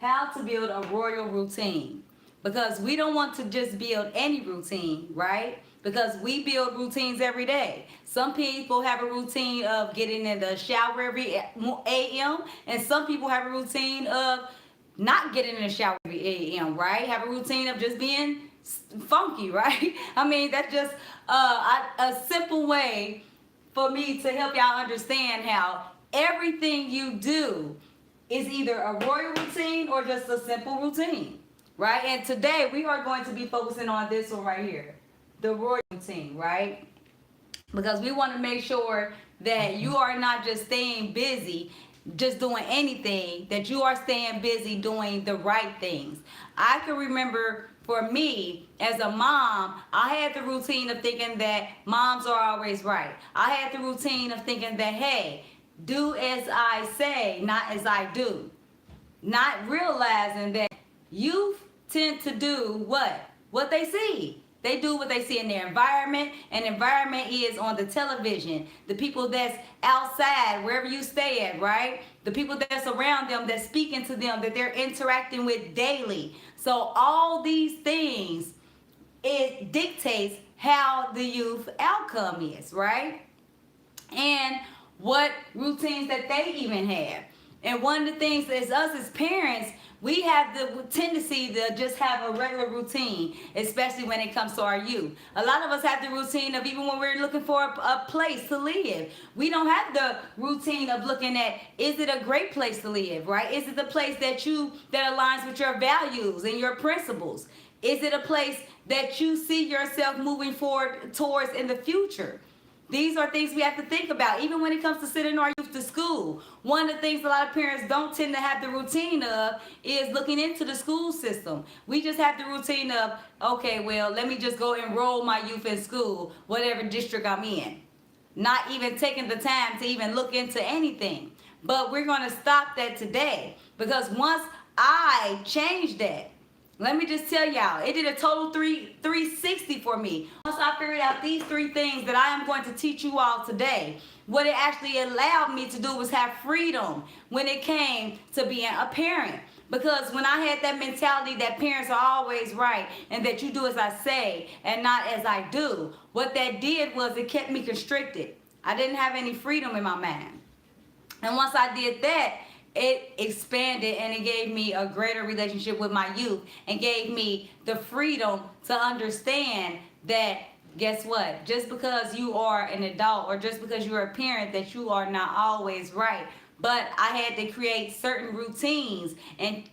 how to build a royal routine, because we don't want to just build any routine, right? Because we build routines every day. Some people have a routine of getting in the shower every a.m. and some people have a routine of not getting in the shower every a.m., right? Have a routine of just being funky, right? I mean, that's just a simple way for me to help y'all understand how everything you do is either a royal routine or just a simple routine, right? And today we are going to be focusing on this one right here, the royal routine, right? Because we want to make sure that you are not just staying busy just doing anything, that you are staying busy doing the right things. I can remember for me as a mom, I had the routine of thinking that moms are always right. I had the routine of thinking that, hey, do as I say, not as I do. Not realizing that youth tend to do what? What they see. They do what they see in their environment, and environment is on the television. The people that's outside, wherever you stay at, right? The people that's around them, that's speaking to them, that they're interacting with daily. So all these things, it dictates how the youth outcome is, right? And what routines that they even have. And one of the things is us as parents, we have the tendency to just have a regular routine, especially when it comes to our youth. A lot of us have the routine of even when we're looking for a place to live. We don't have the routine of looking at, is it a great place to live, right? Is it the place that aligns with your values and your principles? Is it a place that you see yourself moving forward towards in the future? These are things we have to think about, even when it comes to sending our youth to school. One of the things a lot of parents don't tend to have the routine of is looking into the school system. We just have the routine of, okay, well, let me just go enroll my youth in school, whatever district I'm in. Not even taking the time to even look into anything. But we're going to stop that today, because once I change that, let me just tell y'all, it did a total 360 for me. Once I figured out these three things that I am going to teach you all today, what it actually allowed me to do was have freedom when it came to being a parent. Because when I had that mentality that parents are always right and that you do as I say and not as I do, what that did was it kept me constricted. I didn't have any freedom in my mind. And once I did that, it expanded and it gave me a greater relationship with my youth and gave me the freedom to understand that, guess what? Just because you are an adult or just because you're a parent, that you are not always right. But I had to create certain routines and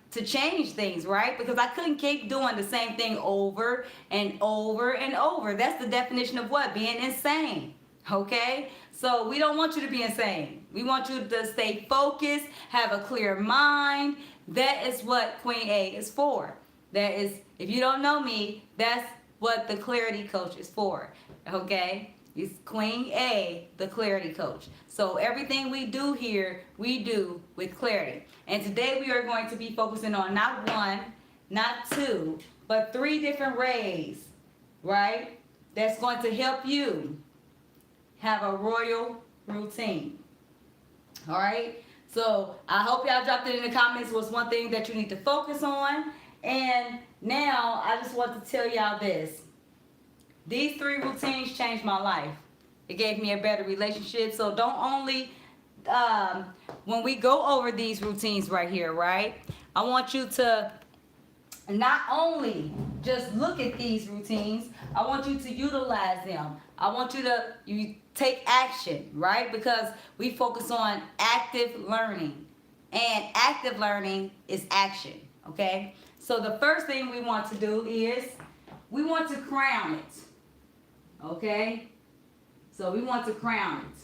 to change things, right? Because I couldn't keep doing the same thing over and over and over. That's the definition of what? Being insane. Okay? So we don't want you to be insane. We want you to stay focused, have a clear mind. That is what Queen A is for. That is, if you don't know me, that's what the clarity coach is for. Okay? It's Queen A, the clarity coach. So everything we do here, we do with clarity. And today we are going to be focusing on not one, not two, but three different ways, right? That's going to help you have a royal routine. All right? So I hope y'all dropped it in the comments what's one thing that you need to focus on. And now I just want to tell y'all this. These three routines changed my life. It gave me a better relationship. So don't only, when we go over these routines right here, right? I want you to not only just look at these routines, I want you to utilize them. I want you to take action, right? Because we focus on active learning. And active learning is action, okay? So the first thing we want to do is we want to crown it, okay? So we want to crown it.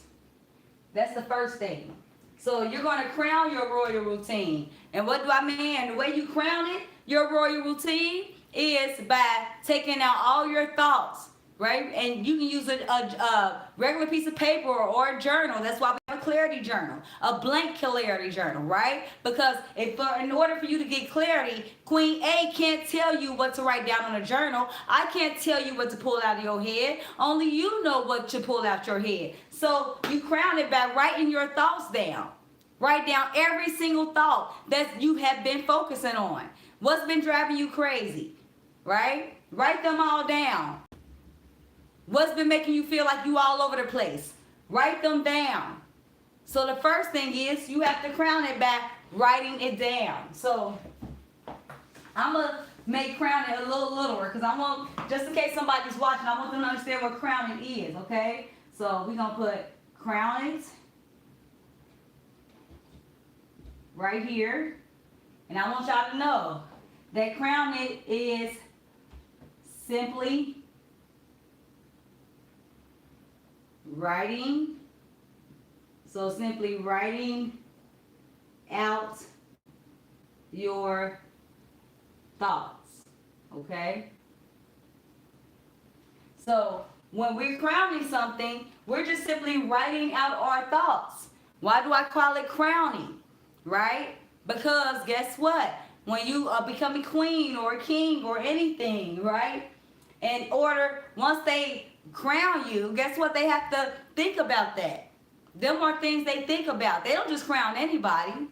That's the first thing. So you're going to crown your royal routine. And what do I mean? The way you crown it, your royal routine, is by taking out all your thoughts, right? And you can use a regular piece of paper or a journal. That's why we have a clarity journal, a blank clarity journal, right? Because in order for you to get clarity, Queen A can't tell you what to write down on a journal. I can't tell you what to pull out of your head. Only you know what to pull out your head. So you crown it by writing your thoughts down. Write down every single thought that you have been focusing on. What's been driving you crazy, right? Write them all down. What's been making you feel like you all over the place? Write them down. So the first thing is you have to crown it by writing it down. So I'm going to make crowning a little littler because I want, just in case somebody's watching, I want them to understand what crowning is, okay? So we're going to put crown it right here. And I want y'all to know that crown it is simply writing. So simply writing out your thoughts, okay? So when we're crowning something, we're just simply writing out our thoughts. Why do I call it crowning, right? Because guess what? When you become a queen or a king or anything, right? In order, once they crown you, guess what? They have to think about that. Them are things they think about. They don't just crown anybody.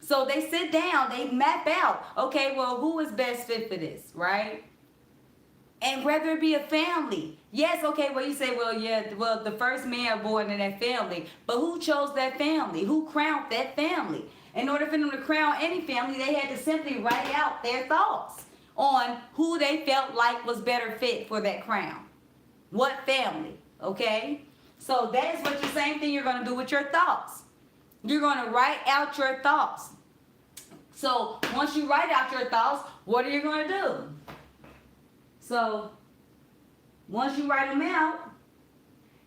So they sit down, they map out, okay, well, who is best fit for this, right? And whether it be a family. Yes, okay, well, you say, well, yeah, well, the first man born in that family. But who chose that family? Who crowned that family? In order for them to crown any family, they had to simply write out their thoughts on who they felt like was better fit for that crown. What family, okay? So that is what the same thing you're going to do with your thoughts. You're going to write out your thoughts. So once you write out your thoughts, what are you going to do? So once you write them out,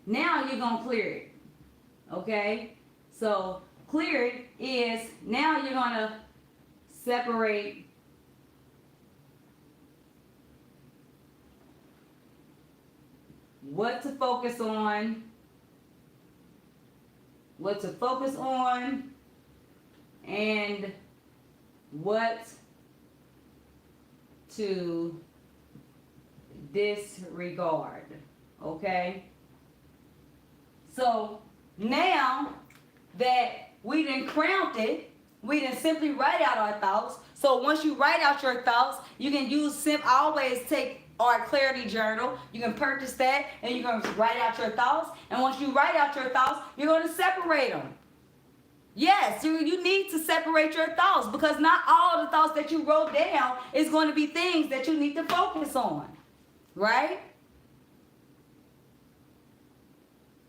now you're going to clear it. Okay? So clear it is now you're going to separate what to focus on, and what to disregard, okay? So now that we done crowned it, we done simply write out our thoughts. So once you write out your thoughts, you can use always take our clarity journal. You can purchase that and you're going to write out your thoughts. And once you write out your thoughts, you're going to separate them. Yes, you need to separate your thoughts because not all the thoughts that you wrote down is going to be things that you need to focus on, right?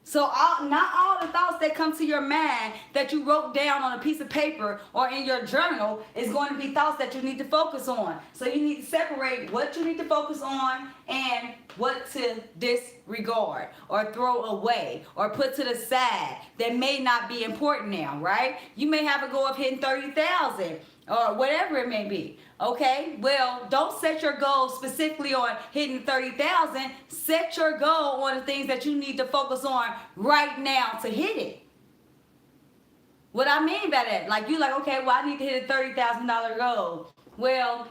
So not all the thoughts that come to your mind that you wrote down on a piece of paper or in your journal is going to be thoughts that you need to focus on. So you need to separate what you need to focus on and what to disregard or throw away or put to the side that may not be important now, right? You may have a goal of hitting 30,000 or whatever it may be. Okay, well, don't set your goal specifically on hitting 30,000. Set your goal on the things that you need to focus on right now to hit it. What I mean by that, like you like, okay, well, I need to hit a $30,000 goal. Well,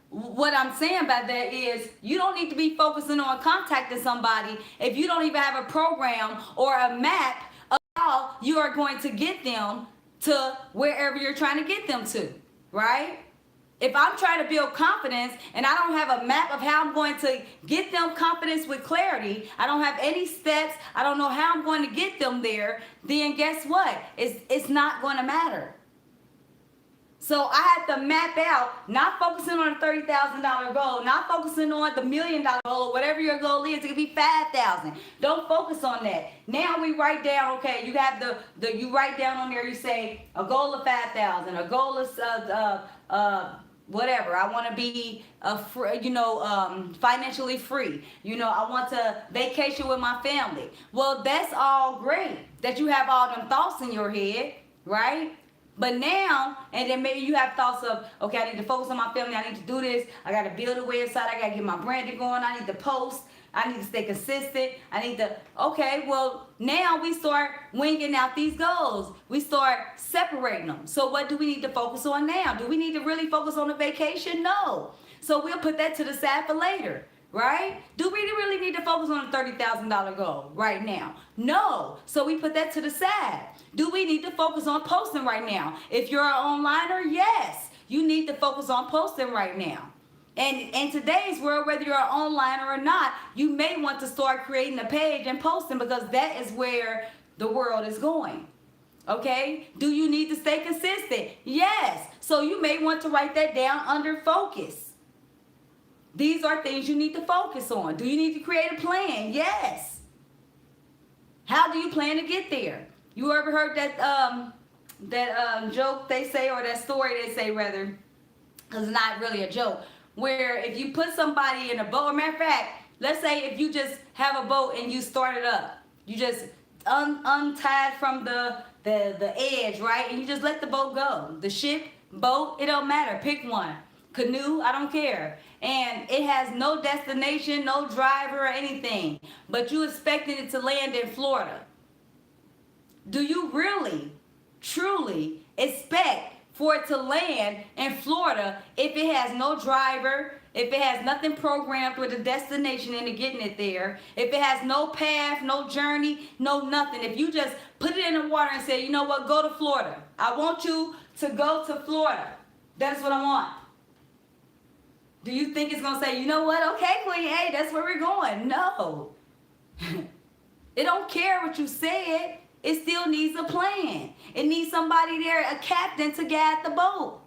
what I'm saying by that is you don't need to be focusing on contacting somebody if you don't even have a program or a map of how you are going to get them to wherever you're trying to get them to, right? If I'm trying to build confidence and I don't have a map of how I'm going to get them confidence with clarity, I don't have any steps, I don't know how I'm going to get them there, then guess what? It's not going to matter. So I have to map out, not focusing on a $30,000 goal, not focusing on the $1 million goal or whatever your goal is. It could be 5,000. Don't focus on that. Now we write down, okay, you have you write down on there, you say a goal of 5,000, a goal of whatever. I want to be financially free. I want to vacation with my family. Well, that's all great that you have all them thoughts in your head, right? But now, and then maybe you have thoughts of, okay, I need to focus on my family. I need to do this. I got to build a website. I got to get my branding going. I need to post. I need to stay consistent. I need to, okay, well, now we start winging out these goals. We start separating them. So what do we need to focus on now? Do we need to really focus on the vacation? No. So we'll put that to the side for later. right? Do we really need to focus on a $30,000 goal right now? No. So we put that to the side. Do we need to focus on posting right now? If you're an onliner, yes, you need to focus on posting right now. And in today's world, whether you're an onliner or not, you may want to start creating a page and posting, because that is where the world is going. Okay? Do you need to stay consistent? Yes. So you may want to write that down under focus. These are things you need to focus on. Do you need to create a plan? Yes. How do you plan to get there? You ever heard that joke they say, or that story they say rather, because it's not really a joke, where if you put somebody in a boat, or matter of fact, let's say if you just have a boat and you start it up, you just untied from the edge, right? And you just let the boat go. The ship, boat, it don't matter. Pick one. Canoe, I don't care. And it has no destination, no driver or anything. But you expecting it to land in Florida. Do you really, truly expect for it to land in Florida if it has no driver, if it has nothing programmed with a destination into getting it there, if it has no path, no journey, no nothing? If you just put it in the water and say, you know what, go to Florida. I want you to go to Florida. That's what I want. Do you think it's going to say, you know what, okay, Queen A, that's where we're going? No. It don't care what you said. It still needs a plan. It needs somebody there, a captain, to guide the boat.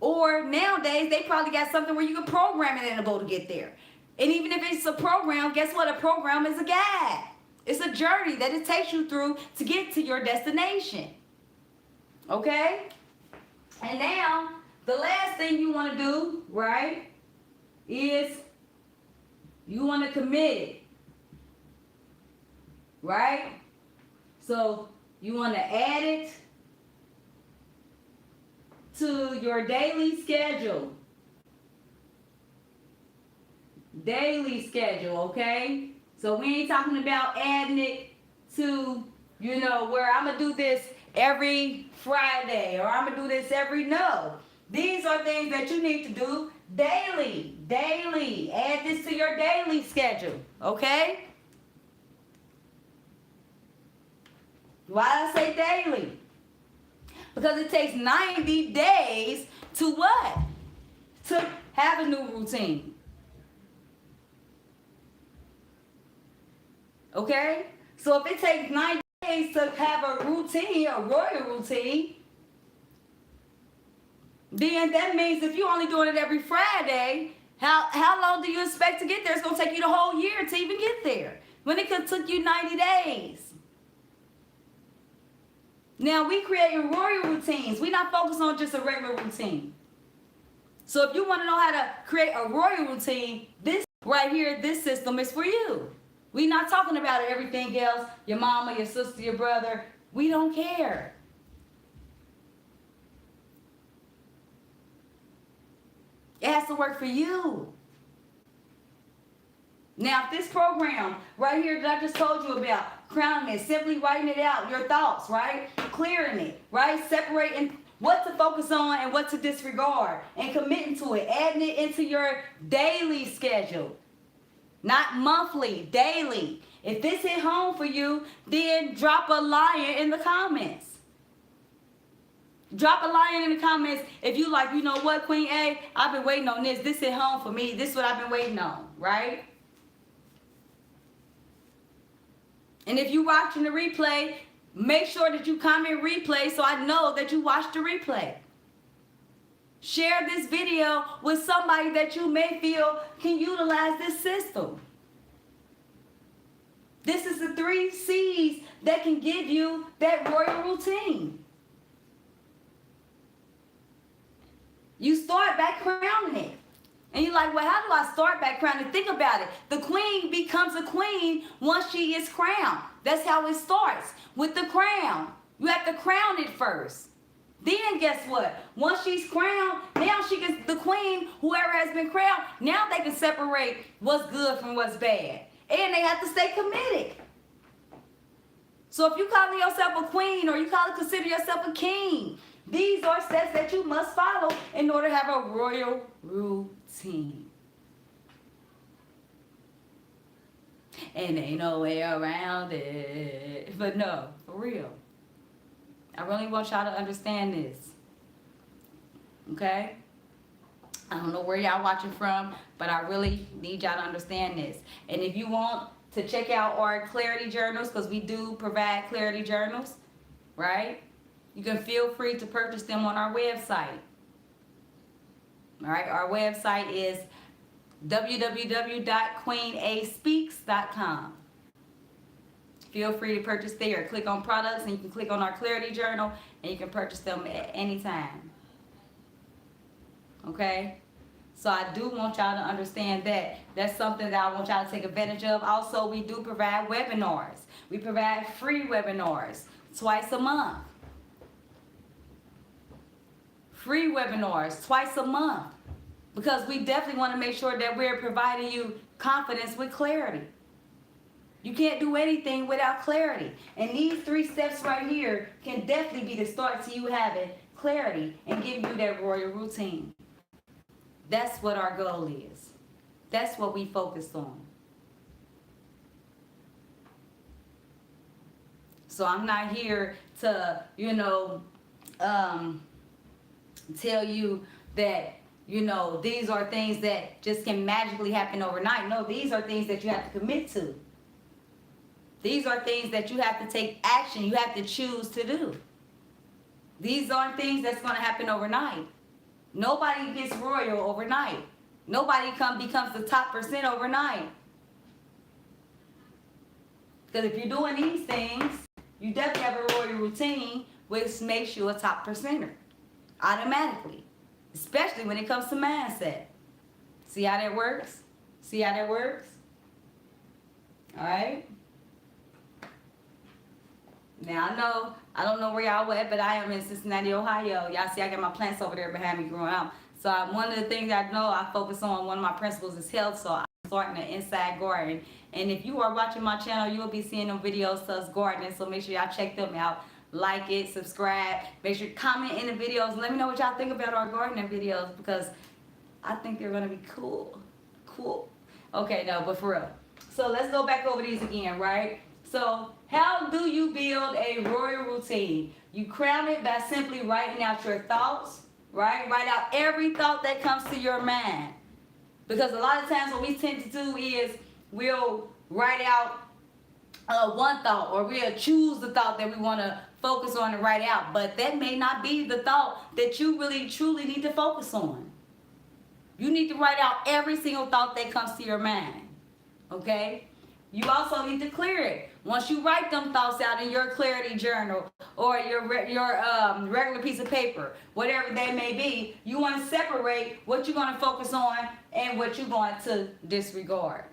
Or nowadays, they probably got something where you can program it in a boat to get there. And even if it's a program, guess what? A program is a guide. It's a journey that it takes you through to get to your destination. Okay? And now, the last thing you want to do, right, is you want to commit it. Right? So you want to add it to your daily schedule. Daily schedule, okay? So we ain't talking about adding it to, you know, where I'm going to do this every Friday, or I'm going to do this every, no. These are things that you need to do daily. Daily. Add this to your daily schedule, okay? Why I say daily? Because it takes 90 days to what? To have a new routine. Okay? So if it takes 90 days to have a routine, a royal routine, then that means if you're only doing it every Friday, how long do you expect to get there? It's going to take you the whole year to even get there, when it could took you 90 days. Now, we creating royal routines. We're not focused on just a regular routine. So if you want to know how to create a royal routine, this right here, this system is for you. We're not talking about everything else, your mama, your sister, your brother. We don't care. It has to work for you. Now, if this program right here that I just told you about, crowning it, simply writing it out, your thoughts, right? Clearing it, right? Separating what to focus on and what to disregard, and committing to it, adding it into your daily schedule. Not monthly, daily. If this hit home for you, then drop a lion in the comments. Drop a lion in the comments if you like, you know what, Queen A, I've been waiting on this. This hit home for me. This is what I've been waiting on, right? And if you're watching the replay, make sure that you comment replay so I know that you watched the replay. Share this video with somebody that you may feel can utilize this system. This is the 3 C's that can give you that royal routine. You start by crowning it. And you're like, well, how do I start by crowning? Think about it. The queen becomes a queen once she is crowned. That's how it starts, with the crown. You have to crown it first. Then guess what? Once she's crowned, now she gets the queen, whoever has been crowned, now they can separate what's good from what's bad. And they have to stay committed. So if you call yourself a queen, or you consider yourself a king, these are steps that you must follow in order to have a royal routine. And ain't no way around it. But no, for real. I really want y'all to understand this. Okay? I don't know where y'all watching from, but I really need y'all to understand this. And if you want to check out our clarity journals, because we do provide clarity journals, right? You can feel free to purchase them on our website. All right, our website is www.queenaspeaks.com. Feel free to purchase there. Click on products and you can click on our clarity journal and you can purchase them at any time. Okay? So I do want y'all to understand that. That's something that I want y'all to take advantage of. Also, we do provide webinars. We provide free webinars twice a month. Free webinars twice a month. Because we definitely want to make sure that we're providing you confidence with clarity. You can't do anything without clarity. And these 3 steps right here can definitely be the start to you having clarity and giving you that royal routine. That's what our goal is. That's what we focus on. So I'm not here to, tell you that, these are things that just can magically happen overnight. No, these are things that you have to commit to. These are things that you have to take action. You have to choose to do. These aren't things that's going to happen overnight. Nobody gets royal overnight. Nobody becomes the top % overnight. Because if you're doing these things, you definitely have a royal routine, which makes you a top percenter automatically. Especially when it comes to mindset. See how that works? See how that works? All right? Now, I don't know where y'all at, but I am in Cincinnati, Ohio. Y'all see I got my plants over there behind me growing out. So one of the things I know I focus on, one of my principles is health. So I'm starting an inside garden. And if you are watching my channel, you'll be seeing them videos to us gardening. So make sure y'all check them out. Like it, subscribe. Make sure you comment in the videos. Let me know what y'all think about our gardening videos because I think they're going to be cool. Cool. Okay, no, but for real. So let's go back over these again, right? So how do you build a royal routine? You crown it by simply writing out your thoughts, right? Write out every thought that comes to your mind. Because a lot of times what we tend to do is we'll write out one thought or we'll choose the thought that we want to focus on and write out. But that may not be the thought that you really truly need to focus on. You need to write out every single thought that comes to your mind. Okay? You also need to clear it. Once you write them thoughts out in your clarity journal or your regular piece of paper, whatever they may be, you want to separate what you're going to focus on and what you're going to disregard.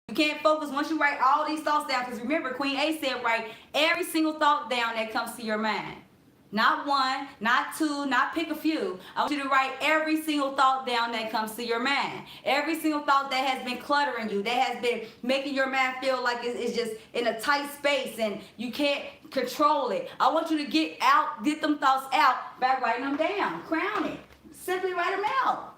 You can't focus once you write all these thoughts down, because remember, Queen A said write every single thought down that comes to your mind. Not one, not two, not pick a few. I want you to write every single thought down that comes to your mind. Every single thought that has been cluttering you, that has been making your mind feel like it's just in a tight space and you can't control it. I want you to get them thoughts out by writing them down. Crown it. Simply write them out.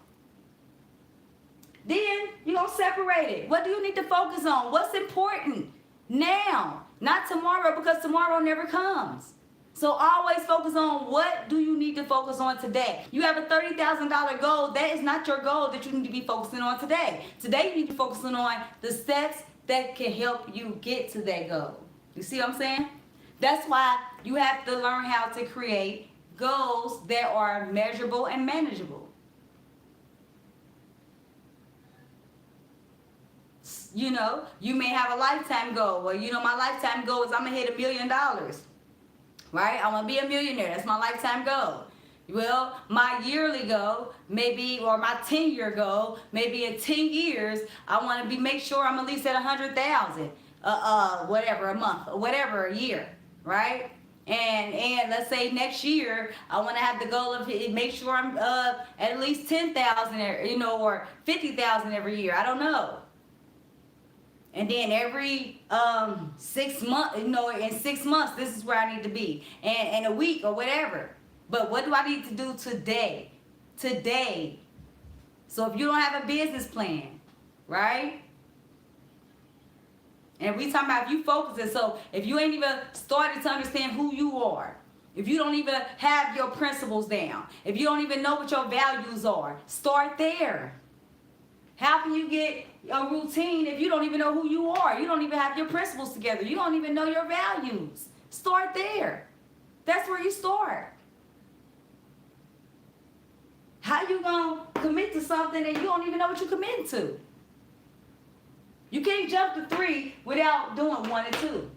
Then you're going to separate it. What do you need to focus on? What's important now? Not tomorrow, because tomorrow never comes. So always focus on what do you need to focus on today. You have a $30,000 goal. That is not your goal that you need to be focusing on today. Today you need to be focusing on the steps that can help you get to that goal. You see what I'm saying? That's why you have to learn how to create goals that are measurable and manageable. You may have a lifetime goal. Well, my lifetime goal is I'm going to hit $1 million. Right? I want to be a millionaire. That's my lifetime goal. Well, my yearly goal, maybe, or my 10-year goal, maybe in 10 years, I want to make sure I'm at least at 100,000, whatever, a month, or whatever, a year, right? And let's say next year, I want to have the goal of make sure I'm at least 10,000, or 50,000 every year. I don't know. And then every 6 months, in 6 months, this is where I need to be. And a week or whatever. But what do I need to do today? Today. So if you don't have a business plan, right? And we talking about if you focus it. So if you ain't even started to understand who you are, if you don't even have your principles down, if you don't even know what your values are, start there. How can you get a routine if you don't even know who you are? You don't even have your principles together. You don't even know your values. Start there. That's where you start. How you gonna commit to something and you don't even know what you're committing to? You can't jump to 3 without doing 1 and 2.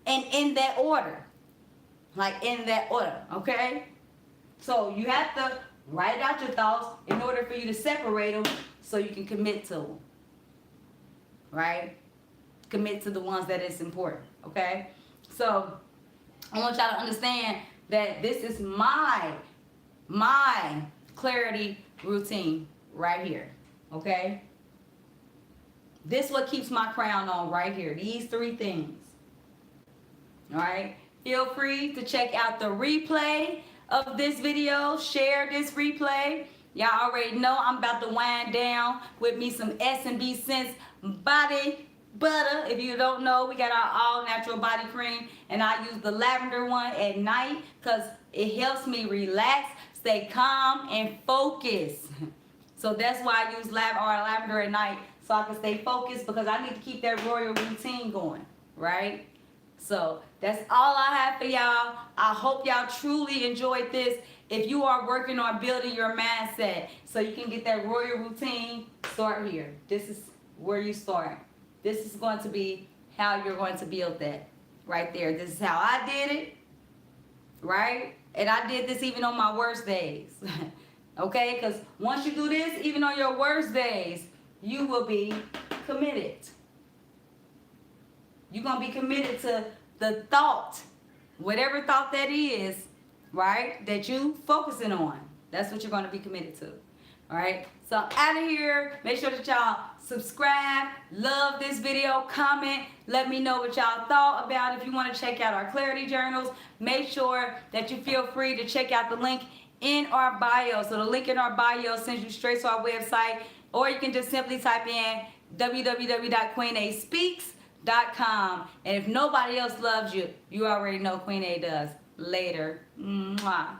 And in that order. Like in that order, okay? So you have to write out your thoughts in order for you to separate them so you can commit to them. Right? Commit to the ones that is important, okay? So I want y'all to understand that this is my clarity routine right here, okay? This is what keeps my crown on right here. These 3 things. All right? Feel free to check out the replay of this video. Share this replay. Y'all already know I'm about to wind down with me some S&B Sense body butter. If you don't know, we got our all natural body cream, and I use the lavender one at night because it helps me relax, stay calm, and focus. So that's why I use lavender at night, so I can stay focused, because I need to keep that royal routine going, right? So that's all I have for y'all. I hope y'all truly enjoyed this. If you are working on building your mindset so you can get that royal routine, start here. This is where you start. This is going to be how you're going to build that right there. This is how I did it, right? And I did this even on my worst days. Okay? Because once you do this, even on your worst days, you will be committed. You're going to be committed to the thought, whatever thought that is, right, that you focusing on. That's what you're going to be committed to. All right? So I'm out of here. Make sure that y'all subscribe, love this video, comment, let me know what y'all thought about it. If you want to check out our clarity journals, make sure that you feel free to check out the link in our bio. So the link in our bio sends you straight to our website, or you can just simply type in www.queenaspeaks.com. And if nobody else loves you, you already know Queen A does. Later. Mwah.